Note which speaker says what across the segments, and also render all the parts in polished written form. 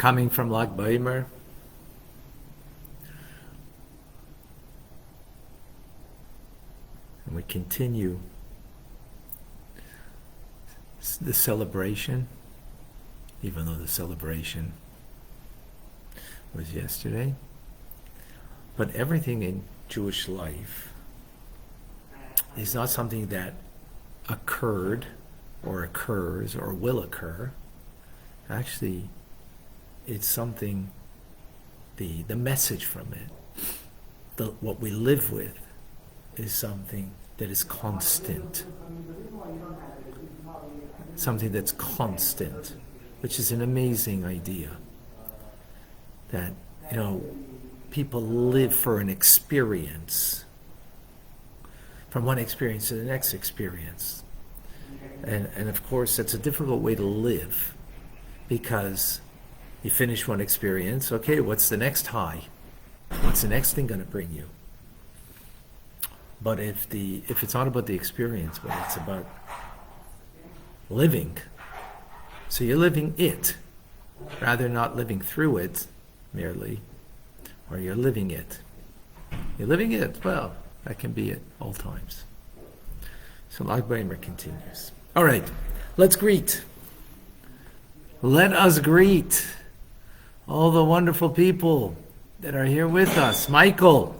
Speaker 1: coming from Lag Baimer. And we continue the celebration, even though the celebration was yesterday. But everything in Jewish life is not something that occurred or occurs or will occur. Actually, it's something, the message from it, what we live with, is something that is constant. Something that's constant, which is an amazing idea. That, people live for an experience, from one experience to the next experience. And of course, that's a difficult way to live, because you finish one experience, okay, what's the next high? What's the next thing going to bring you? But if it's not about the experience, but it's about living, so you're living it, rather than not living through it merely, or you're living it. You're living it, well, that can be at all times. So Lag Baimer continues. All right, let's greet. Let us greet all the wonderful people that are here with us. Michael,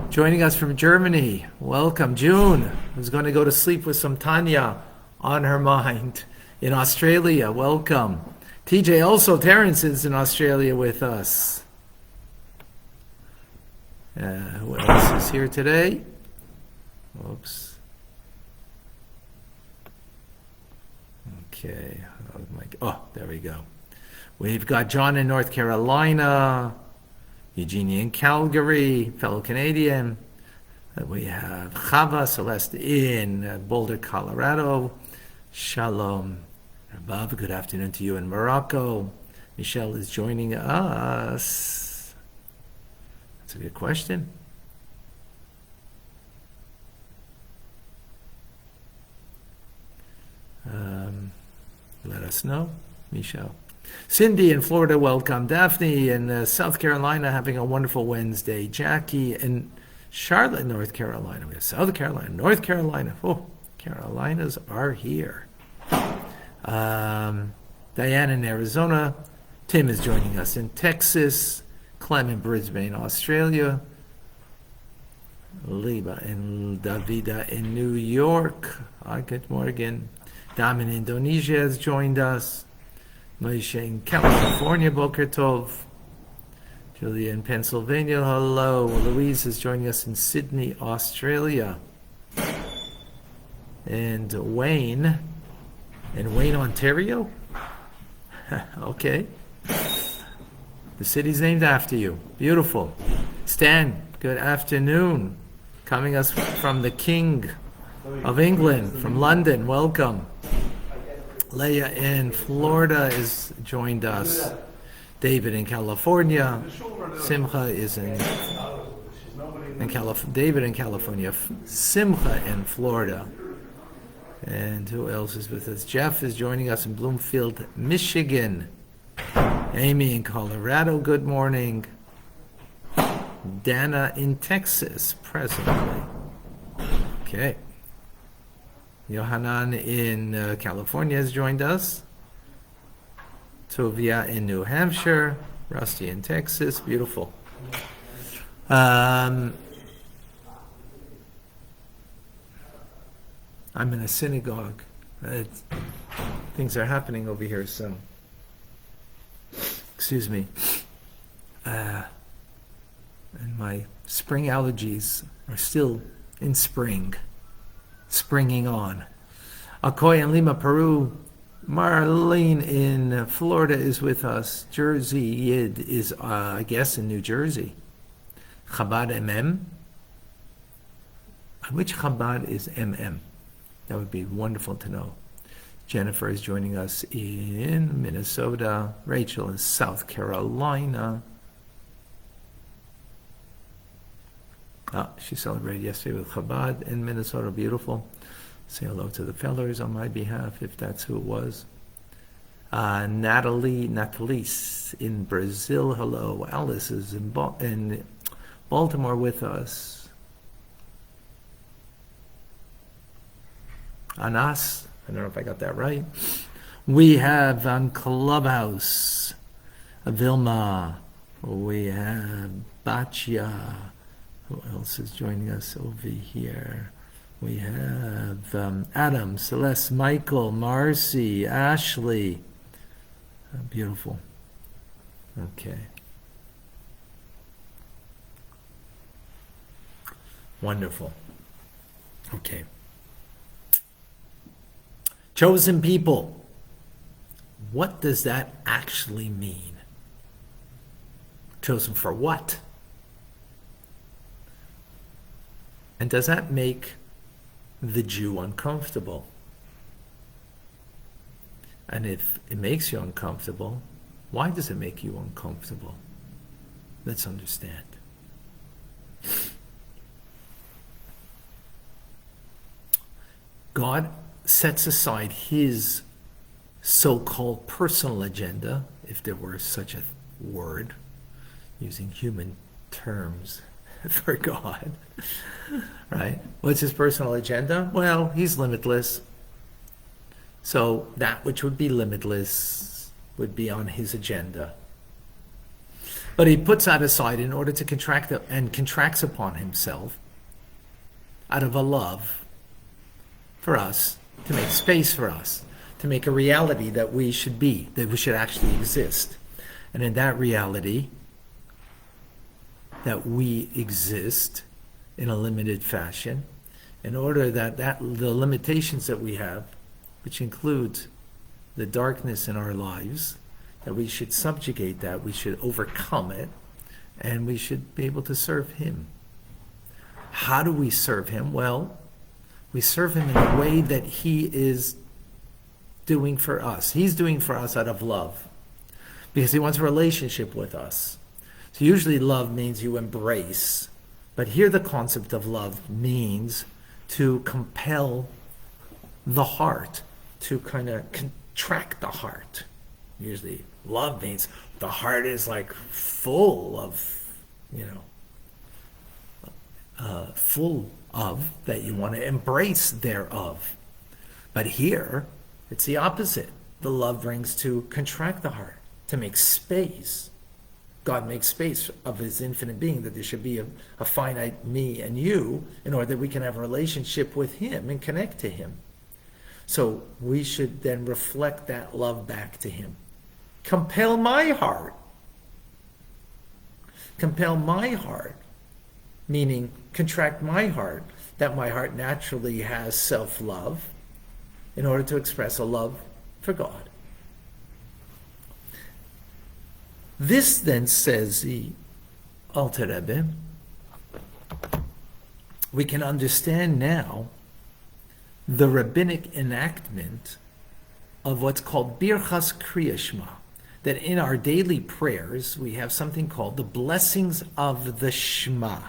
Speaker 1: joining us from Germany. Welcome. June, who's going to go to sleep with some Tanya on her mind in Australia. Welcome. TJ, also Terrence is in Australia with us. Who else is here today? Oops. Okay. Oh, there we go. We've got John in North Carolina, Eugenia in Calgary, fellow Canadian. We have Chava Celeste in Boulder, Colorado. Shalom. Rabbi, good afternoon to you in Morocco. Michelle is joining us. That's a good question. Let us know, Michelle. Cindy in Florida, welcome. Daphne in South Carolina, having a wonderful Wednesday. Jackie in Charlotte, North Carolina. We have South Carolina, North Carolina. Oh, Carolinas are here. Diane in Arizona. Tim is joining us in Texas. Clem in Brisbane, Australia. Liba and Davida in New York. Good morning. Dam in Indonesia has joined us. Moshe in California, Boker Tov. Julia in Pennsylvania, hello. Louise is joining us in Sydney, Australia. And Wayne in Wayne, Ontario? Okay. The city's named after you. Beautiful. Stan, good afternoon. Coming us from the King of England, from London. Welcome. Leah in Florida has joined us. David in California. Simcha is in California. David in California. Simcha in Florida. And who else is with us? Jeff is joining us in Bloomfield, Michigan. Amy in Colorado, good morning. Dana in Texas, presently. Okay. Yohanan in California has joined us. Tovia in New Hampshire. Rusty in Texas, beautiful. I'm in a synagogue. Things are happening over here, so excuse me. And my spring allergies are still in springing on. Akoy in Lima, Peru. Marlene in Florida is with us. Jersey Yid is, I guess, in New Jersey. Chabad MM. Which Chabad is MM? That would be wonderful to know. Jennifer is joining us in Minnesota. Rachel in South Carolina. She celebrated yesterday with Chabad in Minnesota. Beautiful. Say hello to the fellers on my behalf, if that's who it was. Natalice in Brazil, hello. Alice is in Baltimore with us. Anas, I don't know if I got that right. We have on Clubhouse, Vilma. We have Bachia. Who else is joining us over here? We have Adam, Celeste, Michael, Marcy, Ashley. Beautiful. Okay. Wonderful. Okay. Chosen people. What does that actually mean? Chosen for what? And does that make the Jew uncomfortable? And if it makes you uncomfortable, why does it make you uncomfortable? Let's understand. God sets aside his so-called personal agenda, if there were such a word, using human terms for God, right? What's his personal agenda? Well, he's limitless. So that which would be limitless would be on his agenda. But he puts that aside in order to contract and contracts upon himself out of a love for us, to make space for us, to make a reality that we should be, that we should actually exist. And in that reality, that we exist in a limited fashion, in order that the limitations that we have, which includes the darkness in our lives, that we should subjugate that, we should overcome it, and we should be able to serve him. How do we serve him? Well, we serve him in the way that he is doing for us. He's doing for us out of love, because he wants a relationship with us. So usually love means you embrace, but here the concept of love means to compel the heart, to kind of contract the heart. Usually love means the heart is like full of, full of, that you want to embrace thereof. But here, it's the opposite. The love brings to contract the heart, to make space. God makes space of his infinite being, that there should be a finite me and you, in order that we can have a relationship with him and connect to him. So we should then reflect that love back to him. Compel my heart. Compel my heart, meaning contract my heart, that my heart naturally has self-love, in order to express a love for God. This then, says the Alter Rebbe, we can understand now the rabbinic enactment of what's called Birchas Kriya Shema, that in our daily prayers we have something called the blessings of the Shema.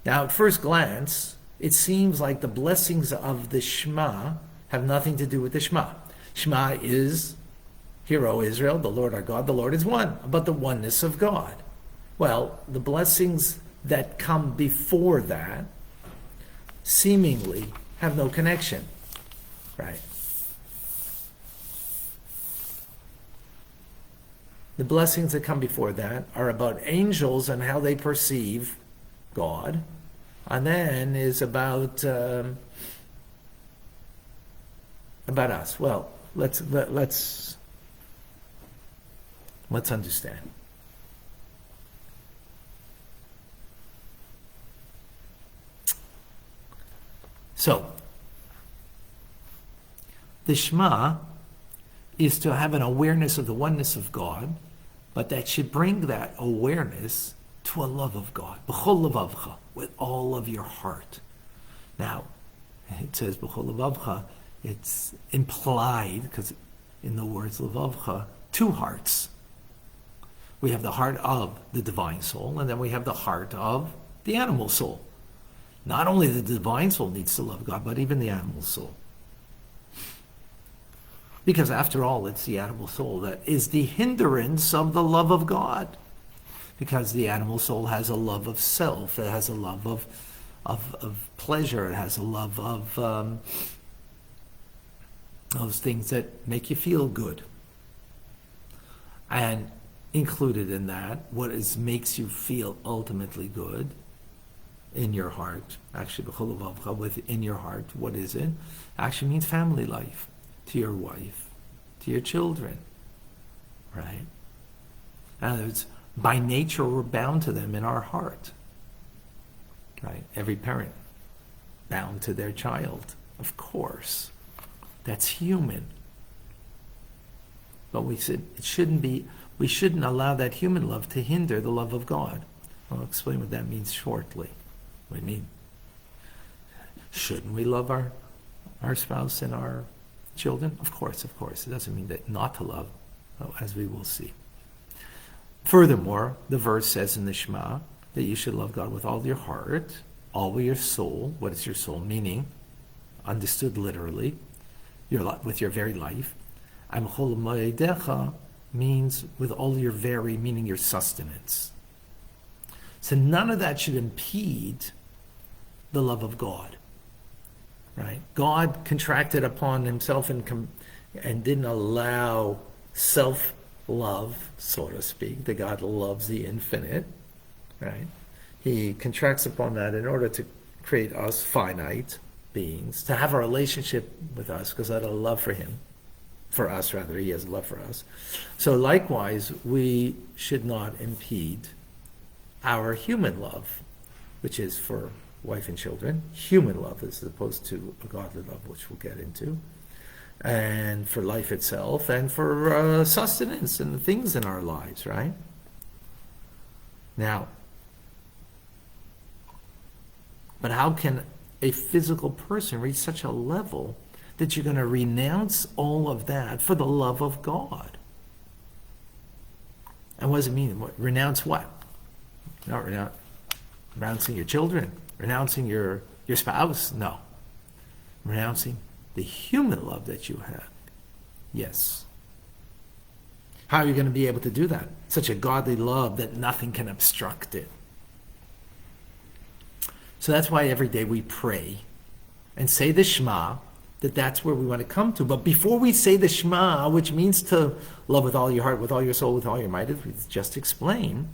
Speaker 1: Now, at first glance, it seems like the blessings of the Shema have nothing to do with the Shema. Shema is, Hear, O Israel, the Lord our God, the Lord is one, about the oneness of God. Well, the blessings that come before that seemingly have no connection, right? The blessings that come before that are about angels and how they perceive God, and then is about us. Well, let's understand. So, the Shema is to have an awareness of the oneness of God, but that should bring that awareness to a love of God. B'chol levavcha, with all of your heart. Now, it says b'chol levavcha, it's implied, because in the words levavcha, two hearts. We have the heart of the divine soul, and then we have the heart of the animal soul. Not only the divine soul needs to love God, but even the animal soul. Because after all, it's the animal soul that is the hindrance of the love of God. Because the animal soul has a love of self, it has a love of pleasure, it has a love of those things that make you feel good. And included in that, makes you feel ultimately good in your heart. Actually, within your heart, what is it? Actually means family life, to your wife, to your children, right? In other words, by nature, we're bound to them in our heart, right? Every parent bound to their child, of course. That's human. But we shouldn't allow that human love to hinder the love of God. I'll explain what that means shortly. What do you mean? Shouldn't we love our spouse and our children? Of course. It doesn't mean that not to love, as we will see. Furthermore, the verse says in the Shema that you should love God with all your heart, all your soul. What is your soul? Meaning, understood literally, with your very life. Means with all your very, meaning your sustenance. So none of that should impede the love of God, right? God contracted upon himself and didn't allow self-love, so to speak, that God loves the infinite, right? He contracts upon that in order to create us finite beings, to have a relationship with us because out of love for him. For us, rather, he has love for us. So likewise, we should not impede our human love, which is for wife and children, human love as opposed to a godly love, which we'll get into, and for life itself, and for sustenance and the things in our lives, right? Now, but how can a physical person reach such a level that you're going to renounce all of that for the love of God? And what does it mean? Renounce what? Not renouncing your children, renouncing your spouse. No. Renouncing the human love that you have. Yes. How are you going to be able to do that? Such a godly love that nothing can obstruct it. So that's why every day we pray and say the Shema, that's where we want to come to. But before we say the Shema, which means to love with all your heart, with all your soul, with all your might, as we just explained,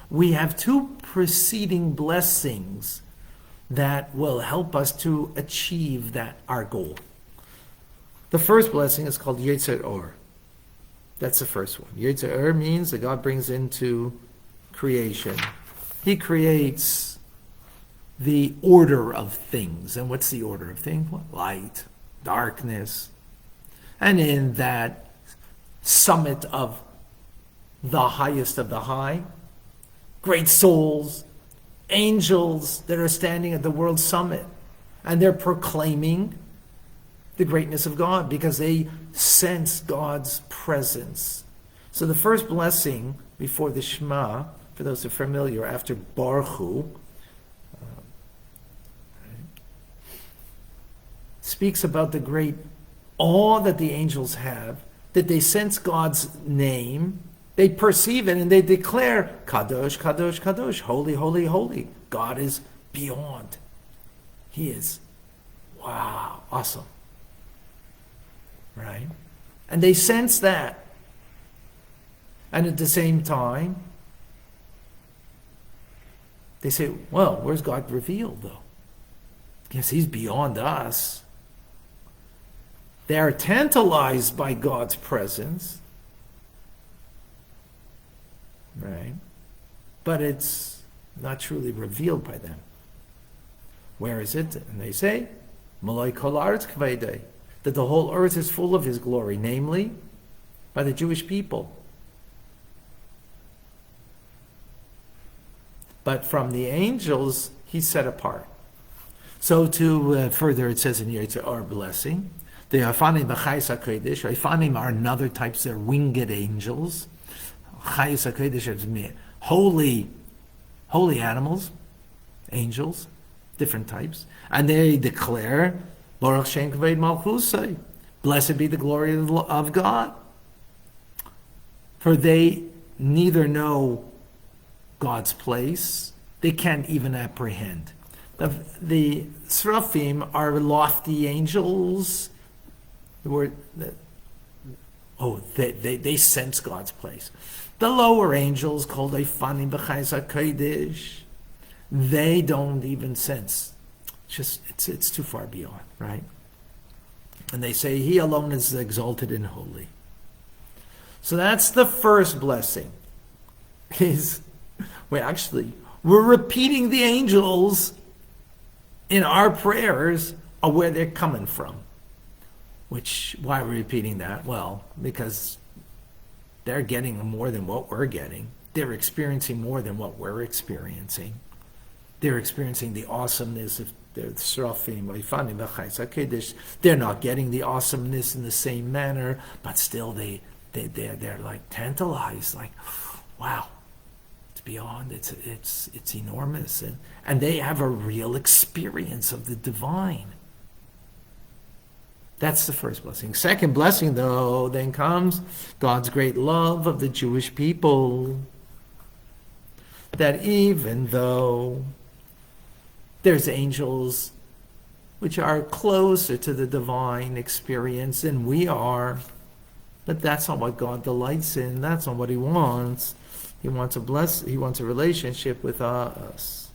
Speaker 1: we have two preceding blessings that will help us to achieve our goal. The first blessing is called Yetzer Or. That's the first one. Yetzer Or means that God brings into creation. He creates the order of things. And what's the order of things? Light, darkness. And in that summit of the highest of the high, great souls, angels that are standing at the world summit, and they're proclaiming the greatness of God because they sense God's presence. So the first blessing before the Shema, for those who are familiar, after Baruch Hu, speaks about the great awe that the angels have, that they sense God's name, they perceive it, and they declare, Kadosh, Kadosh, Kadosh, holy, holy, holy. God is beyond. He is, wow, awesome. Right? And they sense that. And at the same time, they say, well, where's God revealed, though? Yes, he's beyond us. They are tantalized by God's presence. Right? But it's not truly revealed by them. Where is it? And they say, Malay kol haaretz kavodei, that the whole earth is full of his glory, namely by the Jewish people. But from the angels, he's set apart. So to further, it says in here, it's our blessing. The Afanim b'chayis HaKodesh, Afanim are another types, they're winged angels. Chayis HaKodesh is holy animals, angels, different types. And they declare, Baruch Shem Kavod Malchusai, Blessed be the glory of God. For they neither know God's place, they can't even apprehend. The Seraphim are lofty angels. They sense God's place. The lower angels, called Eifanim B'chayis HaKodesh, they don't even sense. It's too far beyond, right? And they say, He alone is exalted and holy. So that's the first blessing. We're repeating the angels in our prayers of where they're coming from. Why are we repeating that? Well, because they're getting more than what we're getting. They're experiencing more than what we're experiencing. They're experiencing the awesomeness of the Seraphim. They're not getting the awesomeness in the same manner, but still they're like tantalized, like, wow, it's beyond, it's enormous. And they have a real experience of the divine. That's the first blessing. Second blessing, though, then comes God's great love of the Jewish people. That even though there's angels which are closer to the divine experience than we are, but that's not what God delights in. That's not what He wants. He wants a relationship with us.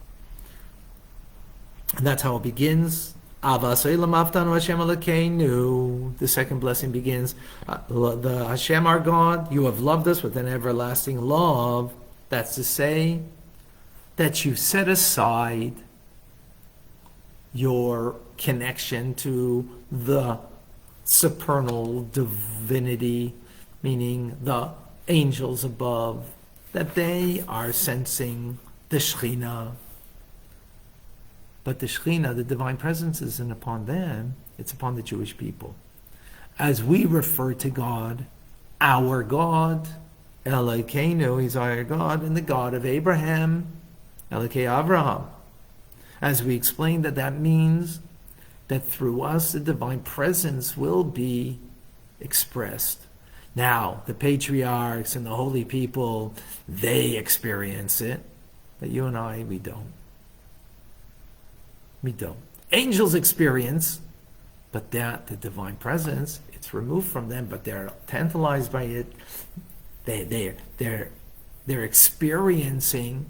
Speaker 1: And that's how it begins. The second blessing begins, the Hashem our God, you have loved us with an everlasting love. That's to say that you set aside your connection to the supernal divinity, meaning the angels above, that they are sensing the Shekhinah. But the Shekhinah, the divine presence, isn't upon them, it's upon the Jewish people. As we refer to God, our God, Elokeinu, He's our God, and the God of Abraham, Elokei Avraham. As we explained, that means that through us the divine presence will be expressed. Now, the patriarchs and the holy people, they experience it, but you and I, we don't. We don't. Angels experience, but that the divine presence, it's removed from them, but they're tantalized by it. They're experiencing.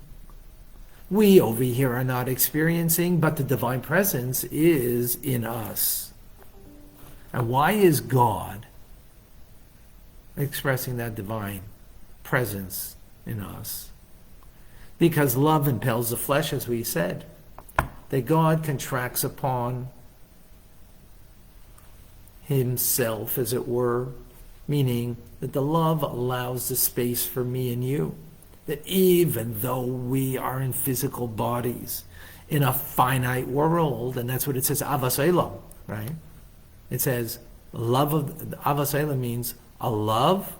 Speaker 1: We over here are not experiencing, but the divine presence is in us. And why is God expressing that divine presence in us? Because love impels the flesh, as we said. That God contracts upon Himself, as it were, meaning that the love allows the space for me and you. That even though we are in physical bodies, in a finite world, and that's what it says, Avas Elam, right? It says, Avas Elam means a love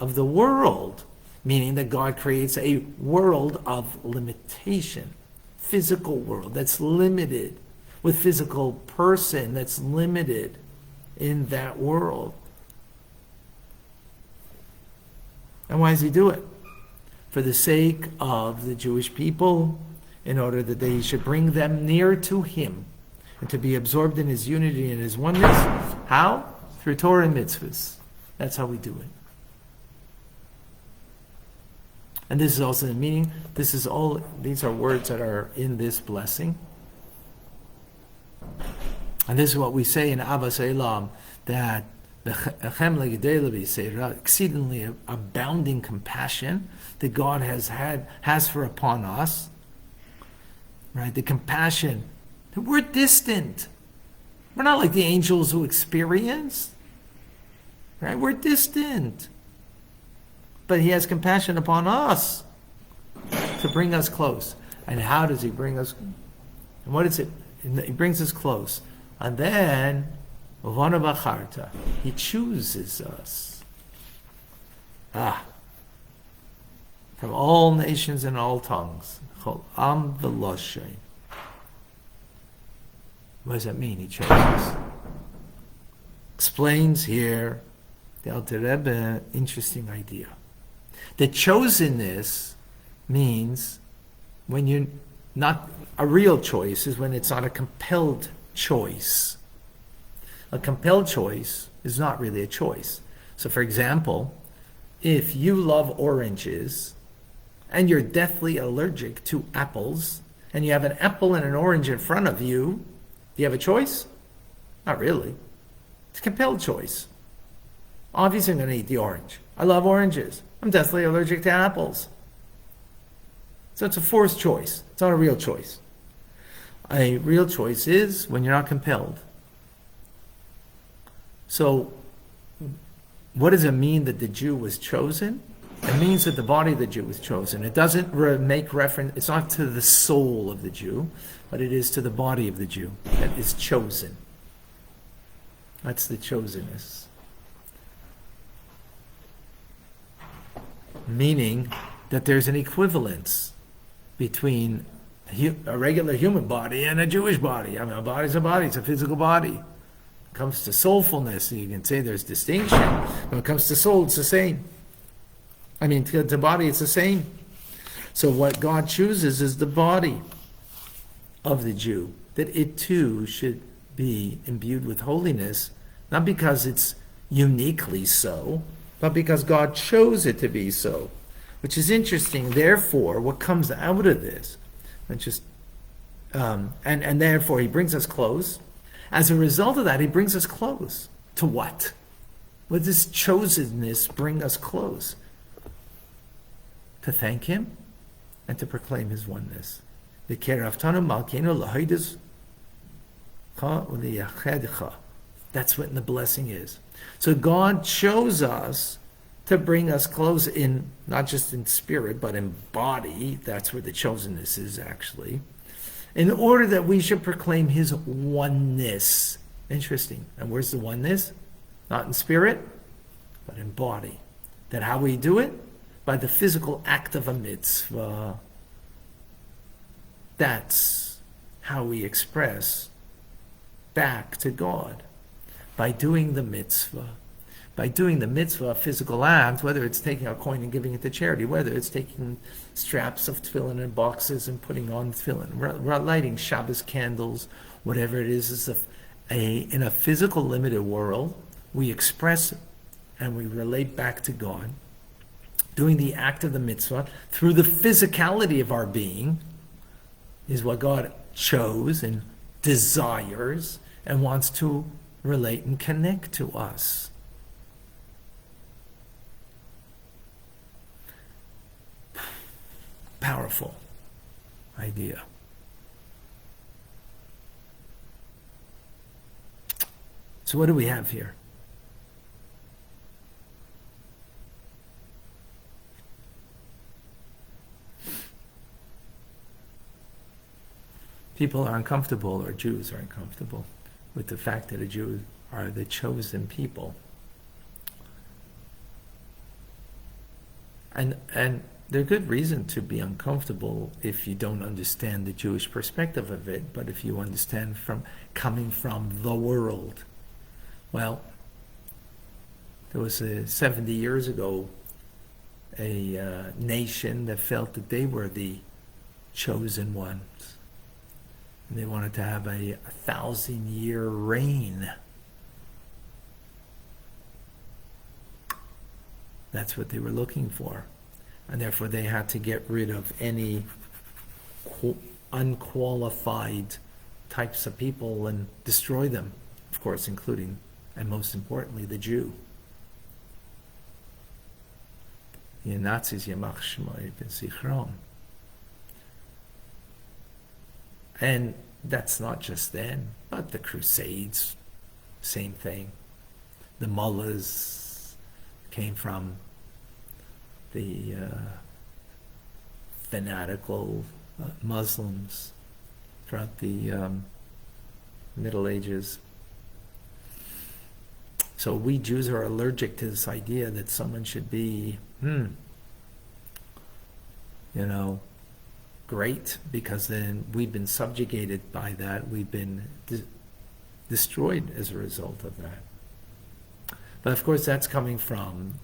Speaker 1: of the world, meaning that God creates a world of limitation. Physical world that's limited, with physical person that's limited in that world. And why does He do it? For the sake of the Jewish people, in order that they should bring them near to Him and to be absorbed in His unity and His oneness. How? Through Torah and mitzvahs. That's how we do it. And this is also the meaning. These are words that are in this blessing. And this is what we say in Avas Elam, that exceedingly abounding compassion that God has for upon us. Right? The compassion that we're distant. We're not like the angels who experience. Right? We're distant. But He has compassion upon us to bring us close. And how does He bring us? And what is it? He brings us close. And then, He chooses us. From all nations and all tongues. What does that mean? He chose us. Explains here the Alter Rebbe, interesting idea. The chosenness means when you're not, a real choice is when it's not a compelled choice. A compelled choice is not really a choice. So for example, if you love oranges and you're deathly allergic to apples, and you have an apple and an orange in front of you, do you have a choice? Not really. It's a compelled choice. Obviously I'm going to eat the orange. I love oranges. I'm deathly allergic to apples. So it's a forced choice. It's not a real choice. A real choice is when you're not compelled. So what does it mean that the Jew was chosen? It means that the body of the Jew was chosen. It doesn't make reference, it's not to the soul of the Jew, but it is to the body of the Jew that is chosen. That's the chosenness. Meaning that there's an equivalence between a regular human body and a Jewish body. I mean, a body's a body, it's a physical body. When it comes to soulfulness, you can say there's distinction. When it comes to soul, it's the same. I mean, to the body, it's the same. So what God chooses is the body of the Jew, that it too should be imbued with holiness, not because it's uniquely so, but because God chose it to be so, which is interesting. Therefore, what comes out of this, and therefore he brings us close. As a result of that, he brings us close to what? Would this chosenness bring us close? To thank him and to proclaim his oneness. That's what the blessing is. So God chose us to bring us close in, not just in spirit, but in body. That's where the chosenness is actually. In order that we should proclaim his oneness. Interesting. And where's the oneness? Not in spirit, but in body. That how we do it? By the physical act of a mitzvah. That's how we express back to God. By doing the mitzvah. By doing the mitzvah, a physical act, whether it's taking a coin and giving it to charity, whether it's taking straps of tefillin and boxes and putting on tefillin, lighting Shabbos candles, whatever it is in a physical limited world, we express and we relate back to God. Doing the act of the mitzvah through the physicality of our being is what God chose and desires and wants to relate and connect to us. Powerful idea. So what do we have here? People are uncomfortable, or Jews are uncomfortable, with the fact that the Jews are the chosen people. And there's good reason to be uncomfortable if you don't understand the Jewish perspective of it, but if you understand from coming from the world. Well, there was 70 years ago a nation that felt that they were the chosen ones. And they wanted to have a 1,000-year reign. That's what they were looking for. And therefore they had to get rid of any unqualified types of people and destroy them, of course, including, and most importantly, the Jew. The Nazis, Yamach Shmoi B'Zichron. And that's not just then, but the Crusades, same thing. The mullahs came from the fanatical Muslims throughout the Middle Ages. So we Jews are allergic to this idea that someone should be, great, because then we've been subjugated by that. We've been destroyed as a result of that. But of course, that's coming from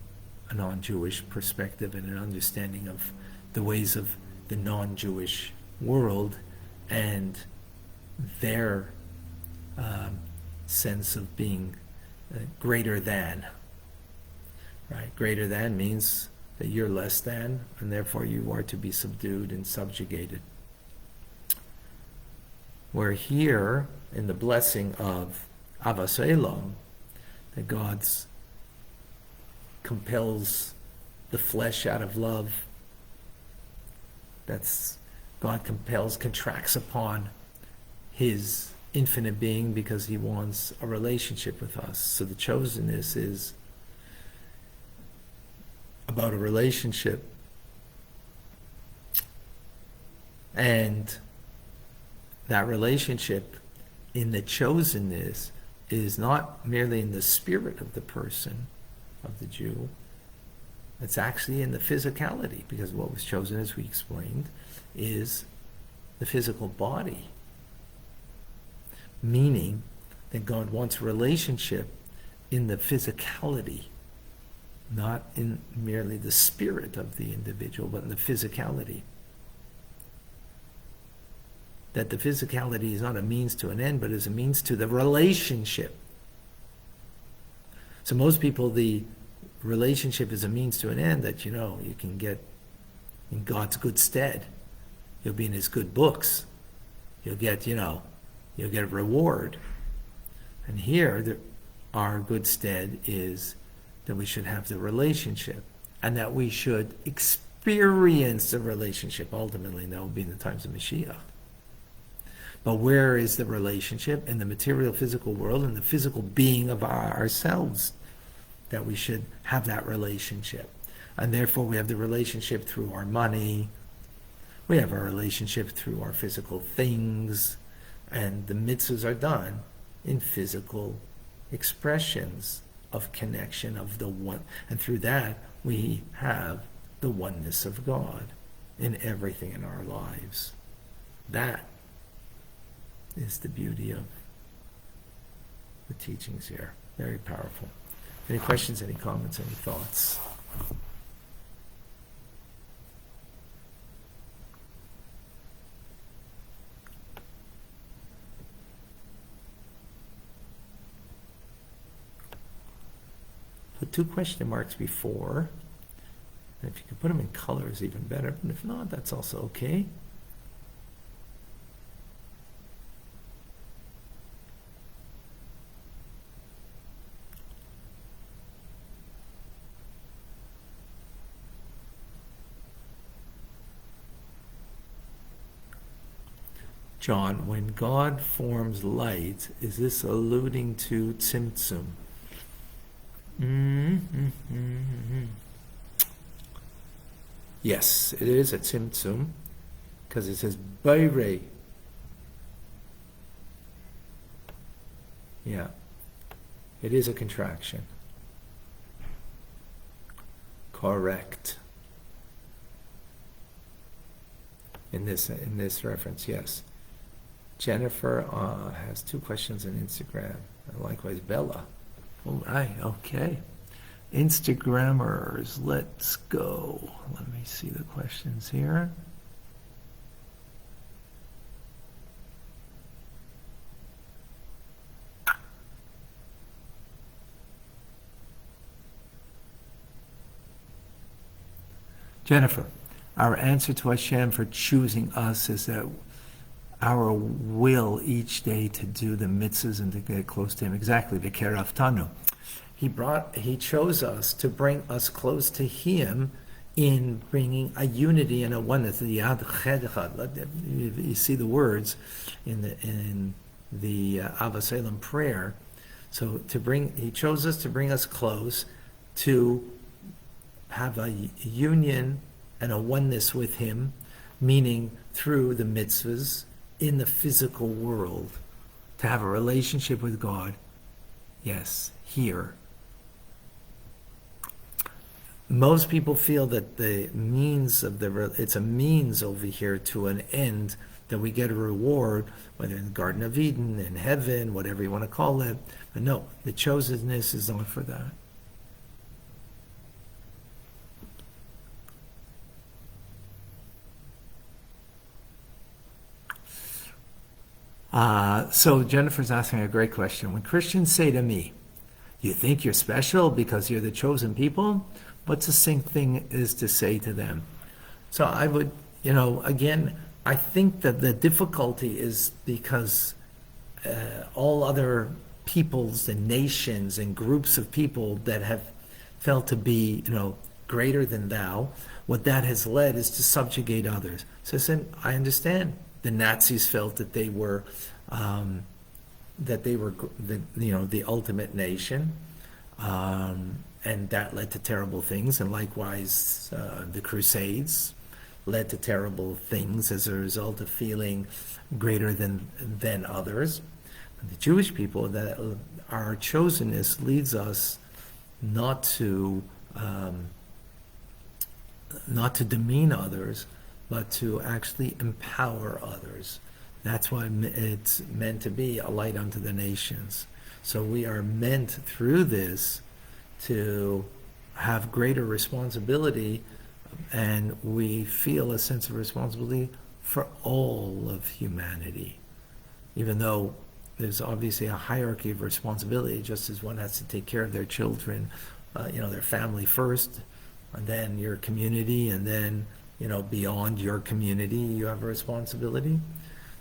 Speaker 1: a non-Jewish perspective and an understanding of the ways of the non-Jewish world and their sense of being greater than. Right? Greater than means that you're less than, and therefore you are to be subdued and subjugated. Where here, in the blessing of Avas Elam, that God compels the flesh out of love, that's God compels, contracts upon his infinite being because he wants a relationship with us. So the chosenness is about a relationship. And that relationship in the chosenness is not merely in the spirit of the person, of the Jew. It's actually in the physicality, because what was chosen, as we explained, is the physical body. Meaning that God wants a relationship in the physicality, not in merely the spirit of the individual, but in the physicality. That the physicality is not a means to an end, but is a means to the relationship. So most people, the relationship is a means to an end, that you can get in God's good stead. You'll be in his good books. You'll get a reward. And here, our good stead is that we should have the relationship, and that we should experience the relationship ultimately, and that will be in the times of Mashiach. But where is the relationship? In the material physical world, in the physical being of ourselves, that we should have that relationship. And therefore we have the relationship through our money, we have our relationship through our physical things, and the mitzvahs are done in physical expressions of connection of the one. And through that we have the oneness of God in everything in our lives. That is the beauty of the teachings here. Very powerful. Any questions, any comments, any thoughts? Put 2 question marks before. And if you could put them in colors, even better. But if not, that's also okay. John, when God forms light, is this alluding to Tzimtzum? Yes, it is a Tzimtzum, because it says Bayre. Yeah, it is a contraction. Correct. In this reference, yes. Jennifer has 2 questions on Instagram. And likewise, Bella. All right, okay. Instagrammers, let's go. Let me see the questions here. Jennifer, our answer to Hashem for choosing us is that our will each day to do the mitzvahs and to get close to him. Exactly, the Keraf Tanu. He chose us to bring us close to him in bringing a unity and a oneness. You see the words in the Avos Elam prayer. So he chose us to bring us close, to have a union and a oneness with him, meaning through the mitzvahs in the physical world, to have a relationship with God. Yes, here. Most people feel that the means of it's a means over here to an end, that we get a reward, whether in the Garden of Eden, in heaven, whatever you want to call it. But no, the chosenness is not for that. So Jennifer's asking a great question. When Christians say to me, "You think you're special because you're the chosen people?" what succinct thing is to say to them? So I would, again, I think that the difficulty is because all other peoples and nations and groups of people that have felt to be, greater than thou, what that has led is to subjugate others. So I understand the Nazis felt that they were the ultimate nation, and that led to terrible things. And likewise, the Crusades led to terrible things as a result of feeling greater than others. And the Jewish people, that our chosenness leads us not to demean others, but to actually empower others. That's why it's meant to be a light unto the nations. So we are meant through this to have greater responsibility, and we feel a sense of responsibility for all of humanity. Even though there's obviously a hierarchy of responsibility, just as one has to take care of their children, their family first, and then your community, and then, beyond your community, you have a responsibility.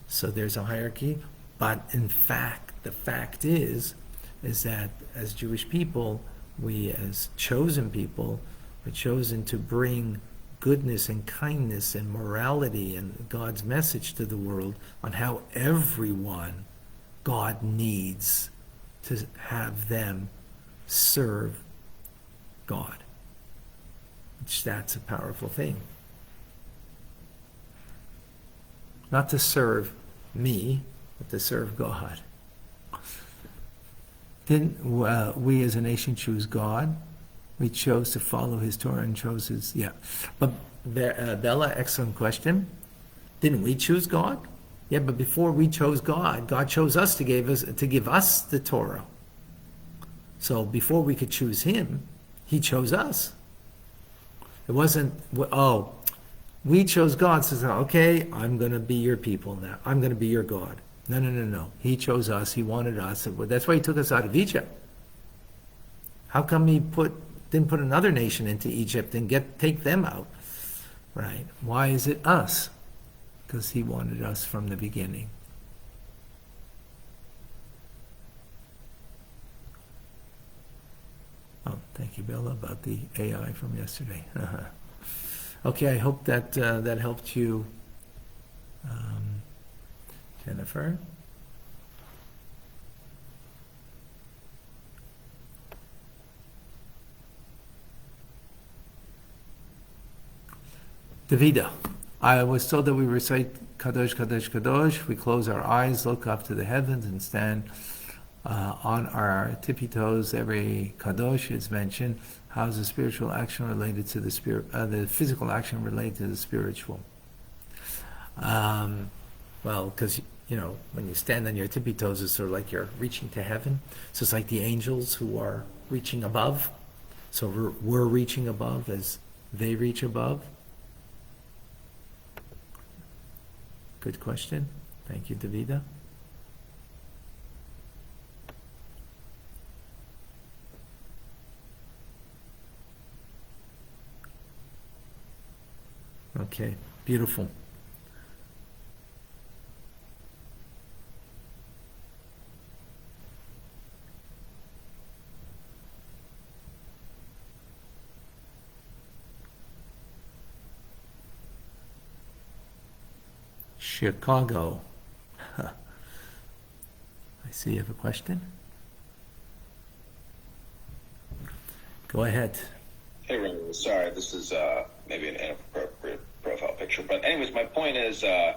Speaker 1: So there's a hierarchy. But in fact, the fact is that as Jewish people, we as chosen people are chosen to bring goodness and kindness and morality and God's message to the world on how everyone God needs to have them serve God. Which that's a powerful thing. Not to serve me, but to serve God. Didn't we as a nation choose God? We chose to follow his Torah and chose his, But Bella, excellent question. Didn't we choose God? Yeah, but before we chose God, God chose us to give us the Torah. So before we could choose him, he chose us. It wasn't, we chose God, so okay, I'm going to be your people now. I'm going to be your God. No. He chose us. He wanted us. That's why he took us out of Egypt. How come he didn't put another nation into Egypt and take them out? Right? Why is it us? Because he wanted us from the beginning. Oh, thank you, Bella, about the AI from yesterday. Okay, I hope that that helped you, Jennifer. Davida, I was told that we recite Kadosh, Kadosh, Kadosh. We close our eyes, look up to the heavens, and stand on our tippy toes. Every Kadosh is mentioned. How is the spiritual action related to the spirit? The physical action related to the spiritual? Well, because when you stand on your tippy toes, it's sort of like you're reaching to heaven. So it's like the angels who are reaching above. So we're reaching above as they reach above. Good question. Thank you, Davida. Okay, beautiful. Chicago. I see you have a question. Go ahead.
Speaker 2: Hey, Rabbi, sorry, this is maybe an inappropriate profile picture. But anyways, my point is, I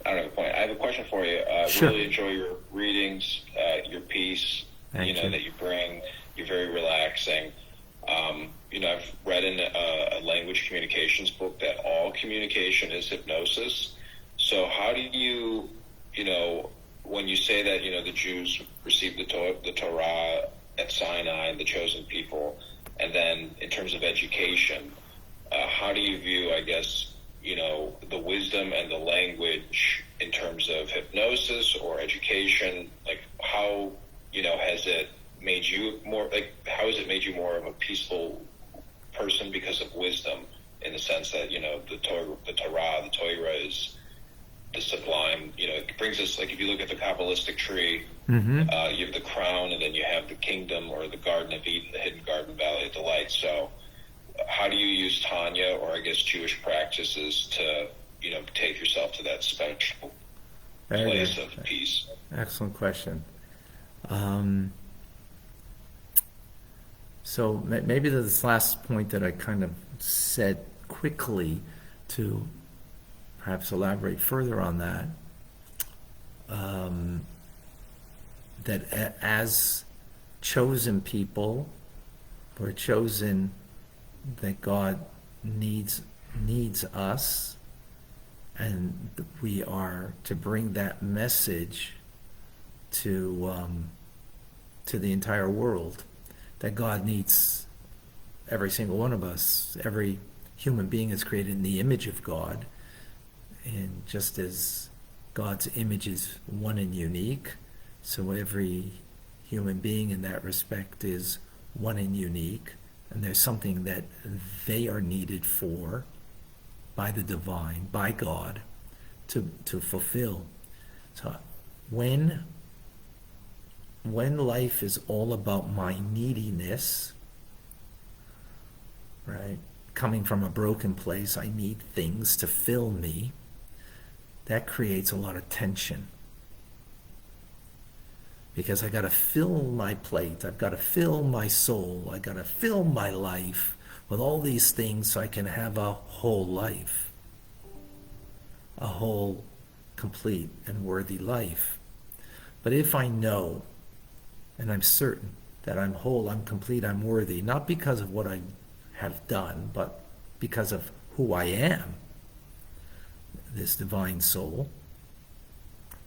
Speaker 2: don't have a point. I have a question for you.
Speaker 1: Sure.
Speaker 2: Really enjoy your readings, your piece,
Speaker 1: Thank you.
Speaker 2: that you bring. You're very relaxing. I've read in a language communications book that all communication is hypnosis. So how do you, when you say that, the Jews received the Torah at Sinai, the chosen people, and then in terms of education, how do you view, I guess, the wisdom and the language in terms of hypnosis or education? Like, how, has it made you more, like, how has it made you more of a peaceful person because of wisdom, in the sense that, the Torah is the sublime, it brings us, like, if you look at the Kabbalistic tree, you have the crown, and then you have the kingdom, or the Garden of Eden, the hidden garden valley of delight. So how do you use Tanya, or I guess Jewish practices, to, take yourself to that special place of peace?
Speaker 1: Excellent question. So maybe this last point that I kind of said quickly, to perhaps elaborate further on that, that as chosen people, we're chosen, that God needs us, and we are to bring that message to the entire world, that God needs every single one of us. Every human being is created in the image of God, and just as God's image is one and unique, so every human being in that respect is one and unique, and there's something that they are needed for by the divine, by God, to fulfill. So when life is all about my neediness, right, coming from a broken place, I need things to fill me, that creates a lot of tension. Because I got to fill my plate, I've got to fill my soul, I got to fill my life with all these things so I can have a whole life, a whole, complete, and worthy life. But if I know, and I'm certain that I'm whole, I'm complete, I'm worthy, not because of what I have done, but because of who I am, this divine soul.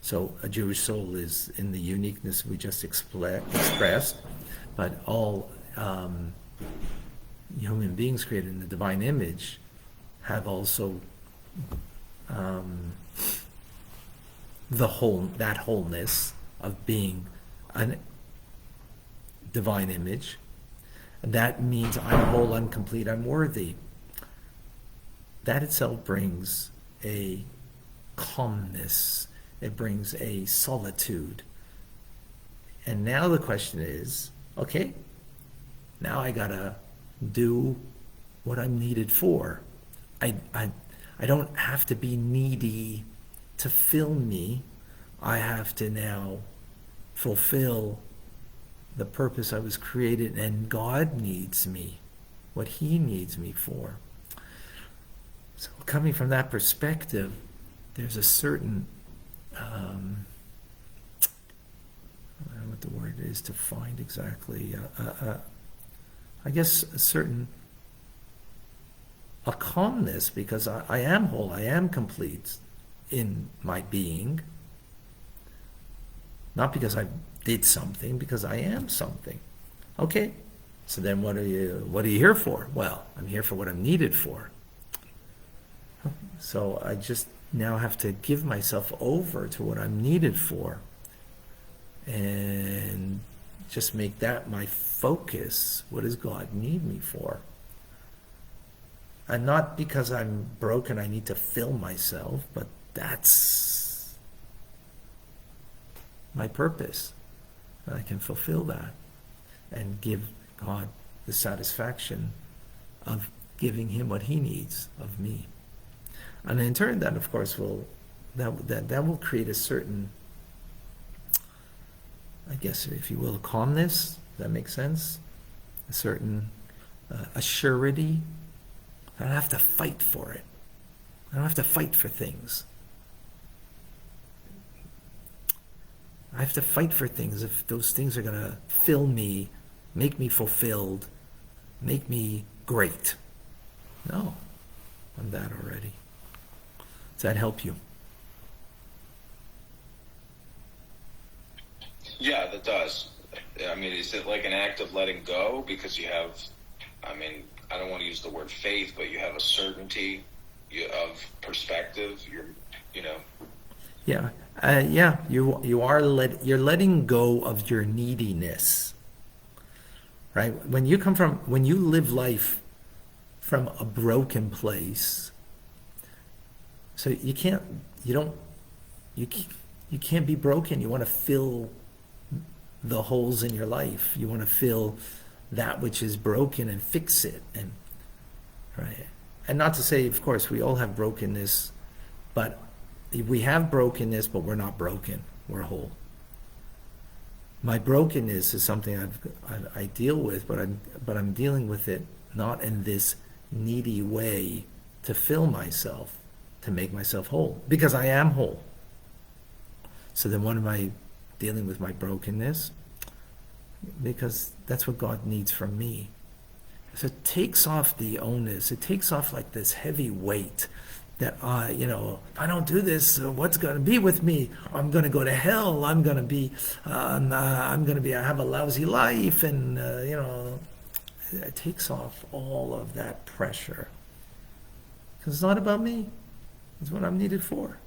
Speaker 1: So a Jewish soul is in the uniqueness we just expressed, but all human beings created in the divine image have also that wholeness of being a divine image. That means I'm whole, I'm complete, I'm worthy. That itself brings a calmness. It brings a solitude. And now the question is, okay, now I gotta do what I'm needed for. I don't have to be needy to fill me. I have to now fulfill the purpose I was created, and God needs me, what He needs me for. So coming from that perspective, there's a certain, I don't know what the word is to find exactly, I guess a calmness, because I am whole, I am complete in my being, not because I did something, because I am something. Okay, so then what are you here for? Well, I'm here for what I'm needed for. So I just now have to give myself over to what I'm needed for, and just make that my focus. What does God need me for? And not because I'm broken, I need to fill myself, but that's my purpose. And I can fulfill that and give God the satisfaction of giving Him what He needs of me. And in turn, that of course will create a certain, I guess, if you will, calmness. Does that make sense? A certain a surety. I don't have to fight for it. I don't have to fight for things. I have to fight for things if those things are going to fill me, make me fulfilled, make me great. No, I'm that already. Does that help you?
Speaker 2: Yeah, that does. I mean, is it like an act of letting go? Because you have, I mean, I don't want to use the word faith, but you have a certainty of perspective.
Speaker 1: Yeah, you're letting go of your neediness, right? When you live life from a broken place, so you can't be broken. You want to fill the holes in your life. You want to fill that which is broken and fix it, and right. And not to say, of course, we all have brokenness, but we have brokenness, but we're not broken. We're whole. My brokenness is something I deal with, but I'm dealing with it not in this needy way to fill myself, to make myself whole, because I am whole. So then what am I dealing with my brokenness? Because that's what God needs from me. So it takes off the onus. It takes off like this heavy weight that if I don't do this, what's going to be with me? I'm going to go to hell. I'm going to have a lousy life, and it takes off all of that pressure. Because it's not about me. It's what I'm needed for.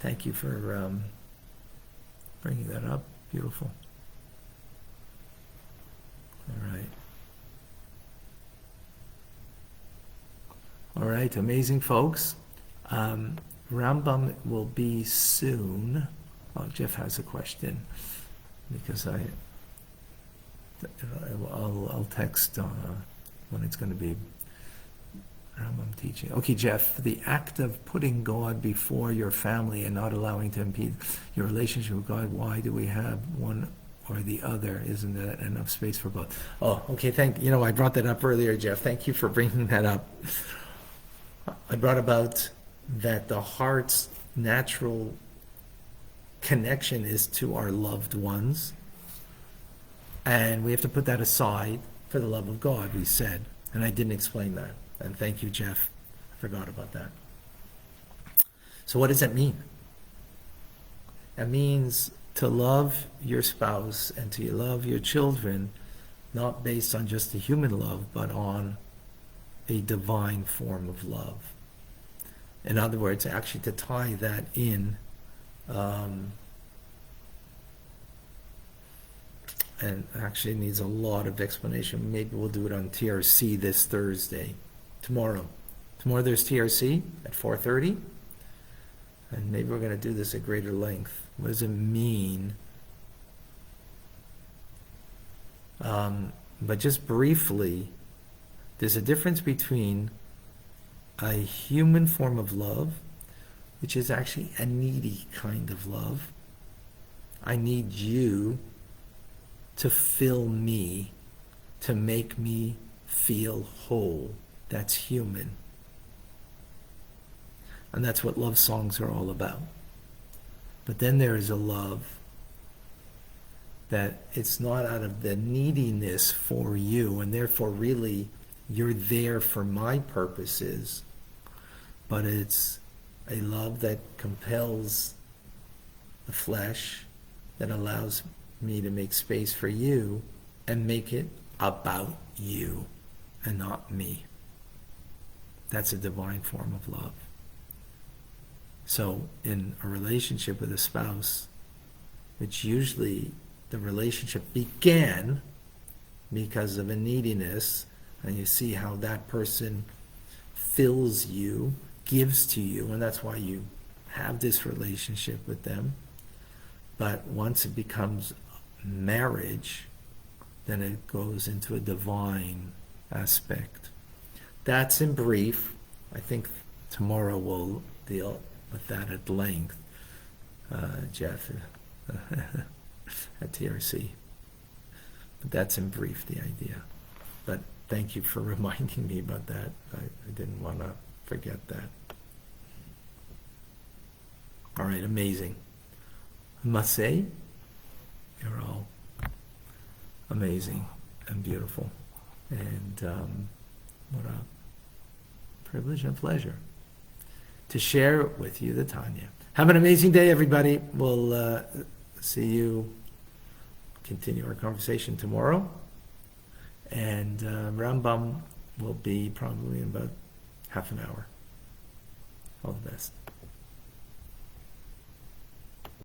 Speaker 1: Thank you for bringing that up. Beautiful. All right. All right, amazing folks. Rambam will be soon. Oh, Jeff has a question, because I'll text when it's going to be Rambam teaching. Okay, Jeff, the act of putting God before your family and not allowing to impede your relationship with God, why do we have one or the other? Isn't that enough space for both? Oh, okay, I brought that up earlier, Jeff. Thank you for bringing that up. I brought about that the heart's natural connection is to our loved ones, and we have to put that aside for the love of God, we said, and I didn't explain that. And thank you, Jeff. I forgot about that. So what does that mean? It means to love your spouse and to love your children, not based on just a human love, but on a divine form of love. In other words, actually to tie that in, and actually needs a lot of explanation. Maybe we'll do it on TRC this Thursday. Tomorrow there's TRC at 4:30, and maybe we're going to do this at greater length. What does it mean? But just briefly, there's a difference between a human form of love, which is actually a needy kind of love. I need you to fill me, to make me feel whole. That's human. And that's what love songs are all about. But then there is a love that it's not out of the neediness for you, and therefore really you're there for my purposes, but it's a love that compels the flesh, that allows me to make space for you and make it about you and not me. That's a divine form of love. So in a relationship with a spouse, which usually the relationship began because of a neediness, and you see how that person fills you, gives to you, and that's why you have this relationship with them. But once it becomes marriage, then it goes into a divine aspect. That's in brief. I think tomorrow we'll deal with that at length, Jeff, at TRC. But that's in brief the idea. But thank you for reminding me about that. I didn't want to forget that. All right, amazing. I must say, you're all amazing and beautiful. And what a privilege and pleasure to share with you the Tanya. Have an amazing day, everybody. We'll see you, continue our conversation tomorrow. And Rambam will be probably in about half an hour. All the best.